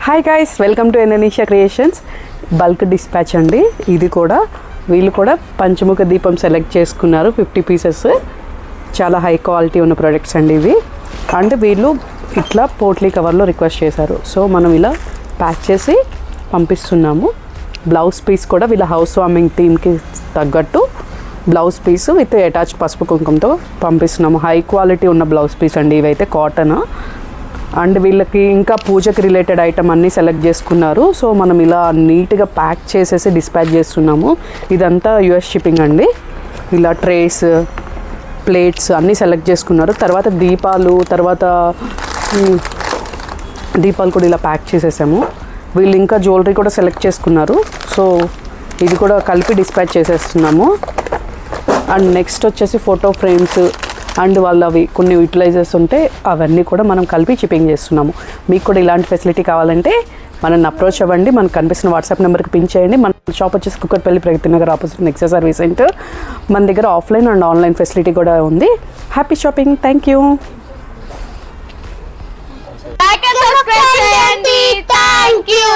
Hi guys, welcome to ఎననీషియా creations. Bulk dispatch అండి. ఇది కూడా వీళ్ళు కూడా పంచముఖ దీపం సెలెక్ట్ చేసుకున్నారు 50 పీసెస్. చాలా హై క్వాలిటీ ఉన్న ప్రొడక్ట్స్ అండి ఇవి. అండ్ వీళ్ళు ఇట్లా పోట్లీ కవర్లో రిక్వెస్ట్ చేశారు. సో మనం ఇలా ప్యాక్ చేసి పంపిస్తున్నాము. బ్లౌజ్ పీస్ కూడా వీళ్ళ హౌస్ వార్మింగ్ థీమ్కి తగ్గట్టు బ్లౌజ్ పీస్ విత్ అటాచ్ పసుపు కుంకుమతో పంపిస్తున్నాము. హై క్వాలిటీ ఉన్న బ్లౌజ్ పీస్ అండి ఇవైతే, కాటన్. అండ్ వీళ్ళకి ఇంకా పూజకి రిలేటెడ్ ఐటమ్ అన్నీ సెలెక్ట్ చేసుకున్నారు. సో మనం ఇలా నీట్గా ప్యాక్ చేసేసి డిస్పాచ్ చేస్తున్నాము. ఇదంతా యుఎస్ షిప్పింగ్ అండి. ఇలా ట్రేస్, ప్లేట్స్ అన్నీ సెలెక్ట్ చేసుకున్నారు. తర్వాత దీపాలు కూడా ఇలా ప్యాక్ చేసేసాము. వీళ్ళు ఇంకా జ్యువెలరీ కూడా సెలెక్ట్ చేసుకున్నారు. సో ఇది కూడా కలిపి డిస్పాచ్ చేసేస్తున్నాము. అండ్ నెక్స్ట్ వచ్చేసి ఫోటో ఫ్రేమ్స్ అండ్ వాళ్ళవి కొన్ని యూటిలైజర్స్ ఉంటే అవన్నీ కూడా మనం కలిపి షిప్పింగ్ చేస్తున్నాము. మీకు కూడా ఇలాంటి ఫెసిలిటీ కావాలంటే మనల్ని అప్రోచ్ అవ్వండి. మనకు కనిపిస్తున్న వాట్సాప్ నెంబర్కి పింక్ చేయండి. మన షాప్ వచ్చేసి Kukatpally Pragathi Nagar opposite Nexa service centre. మన దగ్గర ఆఫ్లైన్ అండ్ ఆన్లైన్ ఫెసిలిటీ కూడా ఉంది. Happy shopping. Thank you. Like and subscribe, Sandy. Thank you.